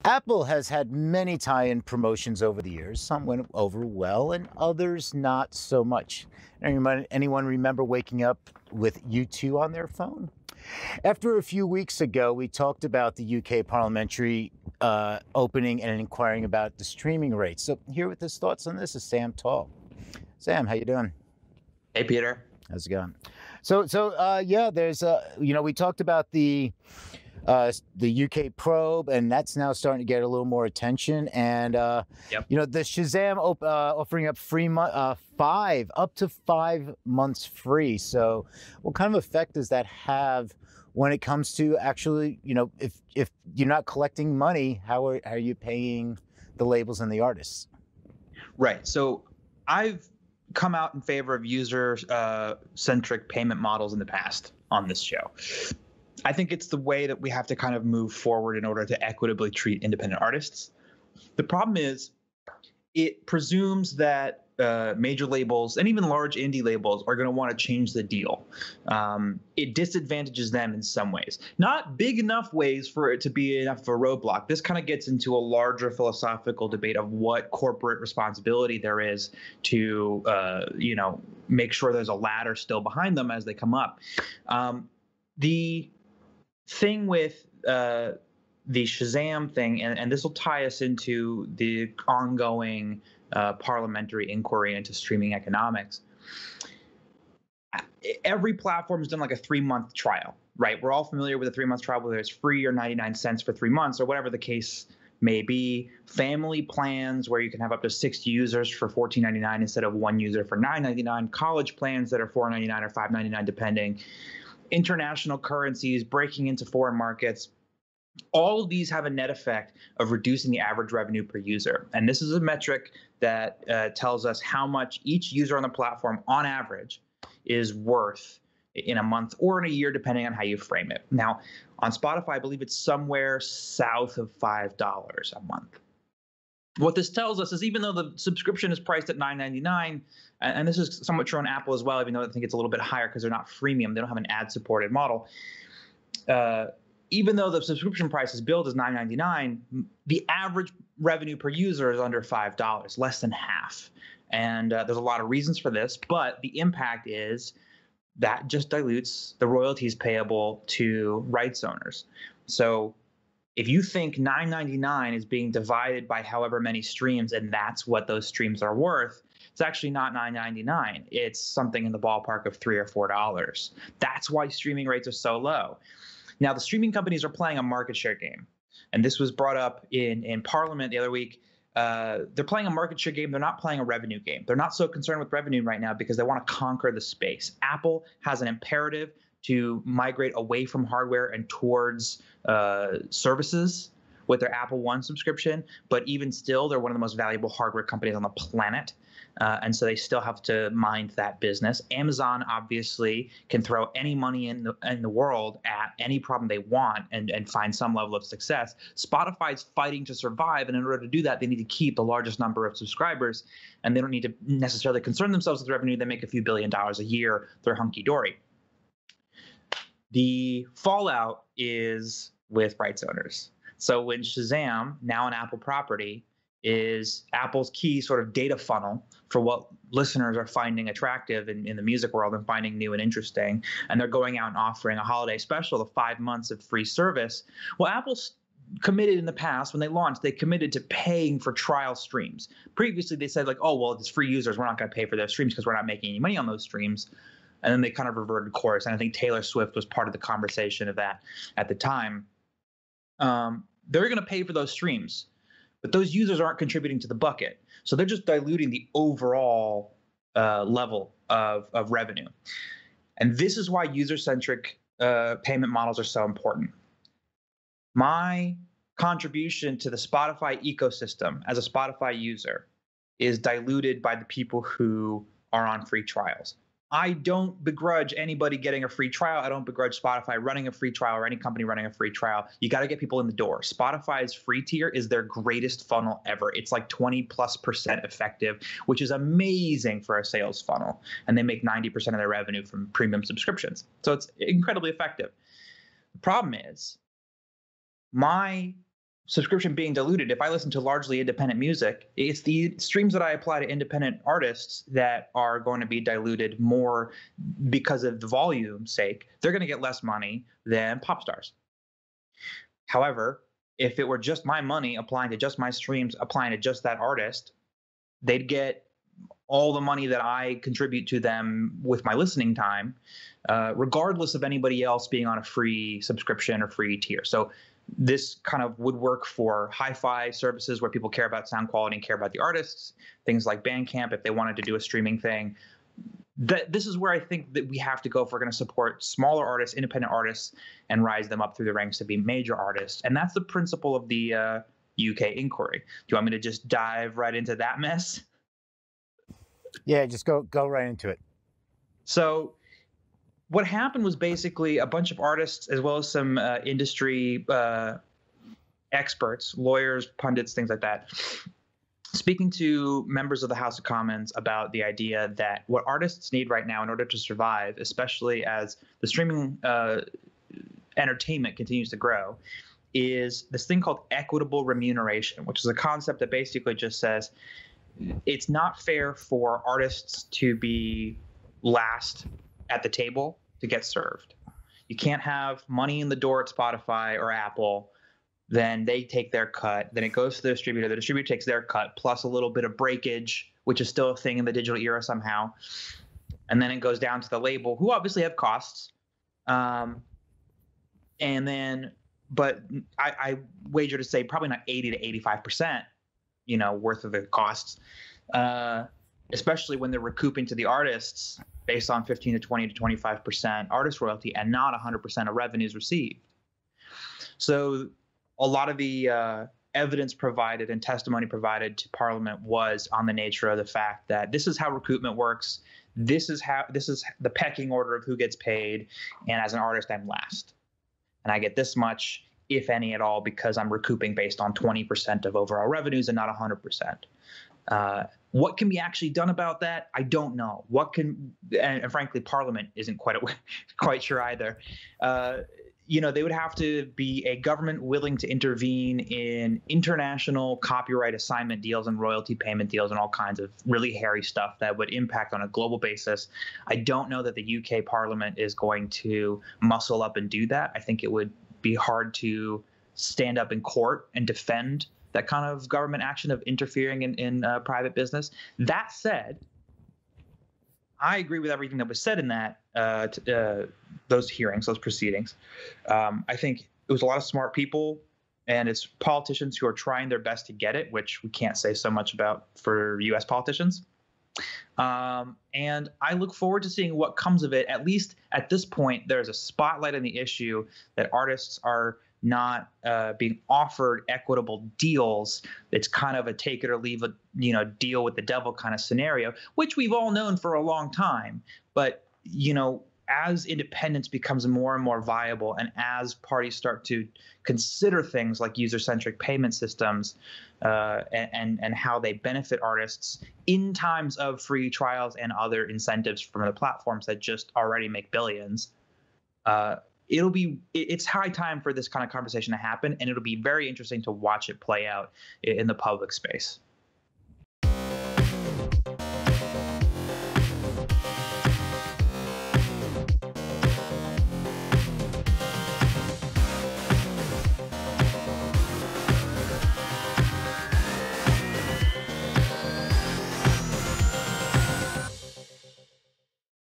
Apple has had many tie-in promotions over the years. Some went over well and others not so much. Anyone remember waking up with U2 on their phone? After a few weeks ago, we talked about the UK parliamentary opening and inquiring about the streaming rates. So here with his thoughts on this is Sam Tall. Sam, how you doing? Hey, Peter. How's it going? Yeah, there's we talked about the UK probe, and that's now starting to get a little more attention. And Yep. the Shazam offering up up to 5 months free. So, what kind of effect does that have when it comes to actually, if you're not collecting money, how are you paying the labels and the artists? Right. So I've come out in favor of user-centric payment models in the past on this show. I think it's the way that we have to kind of move forward in order to equitably treat independent artists. The problem is it presumes that major labels and even large indie labels are going to want to change the deal. It disadvantages them in some ways, not big enough ways for it to be enough of a roadblock. This kind of gets into a larger philosophical debate of what corporate responsibility there is to, make sure there's a ladder still behind them as they come up. The thing with the Shazam thing, and this will tie us into the ongoing parliamentary inquiry into streaming economics. Every platform has done like a 3-month trial, right? We're all familiar with a 3-month trial, whether it's free or 99 cents for 3 months or whatever the case may be. Family plans where you can have up to 6 users for $14.99 instead of 1 user for $9.99. College plans that are $4.99 or $5.99 depending. International currencies, breaking into foreign markets. All of these have a net effect of reducing the average revenue per user. And this is a metric that tells us how much each user on the platform, on average, is worth in a month or in a year, depending on how you frame it. Now, on Spotify, I believe it's somewhere south of $5 a month. What this tells us is even though the subscription is priced at $9.99, and this is somewhat true on Apple as well, even though I think it's a little bit higher because they're not freemium, they don't have an ad-supported model. Even though the subscription price is billed as $9.99, the average revenue per user is under $5, less than half. And there's a lot of reasons for this, but the impact is that just dilutes the royalties payable to rights owners. So if you think $9.99 is being divided by however many streams and that's what those streams are worth, it's actually not $9.99. It's something in the ballpark of $3 or $4. That's why streaming rates are so low. Now, the streaming companies are playing a market share game, and this was brought up in Parliament the other week. They're playing a market share game. They're not playing a revenue game. They're not so concerned with revenue right now because they want to conquer the space. Apple has an imperative to migrate away from hardware and towards services with their Apple One subscription. But even still, they're one of the most valuable hardware companies on the planet. And so they still have to mind that business. Amazon obviously can throw any money in the world at any problem they want and find some level of success. Spotify's fighting to survive, and in order to do that, they need to keep the largest number of subscribers, and they don't need to necessarily concern themselves with revenue. They make a few $1 billion a year. They're hunky-dory. The fallout is with rights owners. So when Shazam, now an Apple property, is Apple's key sort of data funnel for what listeners are finding attractive in the music world and finding new and interesting, and they're going out and offering a holiday special of 5 months of free service. Well, Apple's committed in the past, when they launched, they committed to paying for trial streams. Previously, they said like, oh, well, it's free users. We're not going to pay for their streams because we're not making any money on those streams. And then they kind of reverted course. And I think Taylor Swift was part of the conversation of that at the time. They're going to pay for those streams, but those users aren't contributing to the bucket. So they're just diluting the overall level of revenue. And this is why user-centric payment models are so important. My contribution to the Spotify ecosystem as a Spotify user is diluted by the people who are on free trials. I don't begrudge anybody getting a free trial. I don't begrudge Spotify running a free trial or any company running a free trial. You got to get people in the door. Spotify's free tier is their greatest funnel ever. It's like 20+% effective, which is amazing for a sales funnel. And they make 90% of their revenue from premium subscriptions. So it's incredibly effective. The problem is my subscription being diluted. If I listen to largely independent music, it's the streams that I apply to independent artists that are going to be diluted more because of the volume sake. They're going to get less money than pop stars. However, if it were just my money applying to just my streams, applying to just that artist, they'd get all the money that I contribute to them with my listening time, regardless of anybody else being on a free subscription or free tier. So this kind of would work for hi-fi services where people care about sound quality and care about the artists, things like Bandcamp if they wanted to do a streaming thing. This is where I think that we have to go if we're going to support smaller artists, independent artists, and rise them up through the ranks to be major artists. And that's the principle of the UK inquiry. Do you want me to just dive right into that mess? Yeah, just go right into it. So what happened was basically a bunch of artists, as well as some industry experts, lawyers, pundits, things like that, speaking to members of the House of Commons about the idea that what artists need right now in order to survive, especially as the streaming entertainment continues to grow, is this thing called equitable remuneration, which is a concept that basically just says it's not fair for artists to be last at the table to get served. You can't have money in the door at Spotify or Apple, then they take their cut, then it goes to the distributor takes their cut, plus a little bit of breakage, which is still a thing in the digital era somehow. And then it goes down to the label, who obviously have costs. And then, but I wager to say probably not 80 to 85%, worth of the costs, especially when they're recouping to the artists based on 15 to 20 to 25% artist royalty and not 100% of revenues received. So a lot of the evidence provided and testimony provided to Parliament was on the nature of the fact that this is how recoupment works. This is the pecking order of who gets paid. And as an artist, I'm last. And I get this much, if any at all, because I'm recouping based on 20% of overall revenues and not 100%. What can be actually done about that? I don't know. And frankly, Parliament isn't quite sure either. They would have to be a government willing to intervene in international copyright assignment deals and royalty payment deals and all kinds of really hairy stuff that would impact on a global basis. I don't know that the UK Parliament is going to muscle up and do that. I think it would be hard to stand up in court and defend that kind of government action of interfering in private business. That said, I agree with everything that was said in that those hearings, those proceedings. I think it was a lot of smart people, and it's politicians who are trying their best to get it, which we can't say so much about for U.S. politicians. And I look forward to seeing what comes of it. At least at this point, there's a spotlight on the issue that artists are not being offered equitable deals. It's kind of a take it or leave it, deal with the devil kind of scenario, which we've all known for a long time. But, as independence becomes more and more viable, and as parties start to consider things like user-centric payment systems and how they benefit artists in times of free trials and other incentives from the platforms that just already make billions, it's high time for this kind of conversation to happen, and it'll be very interesting to watch it play out in the public space.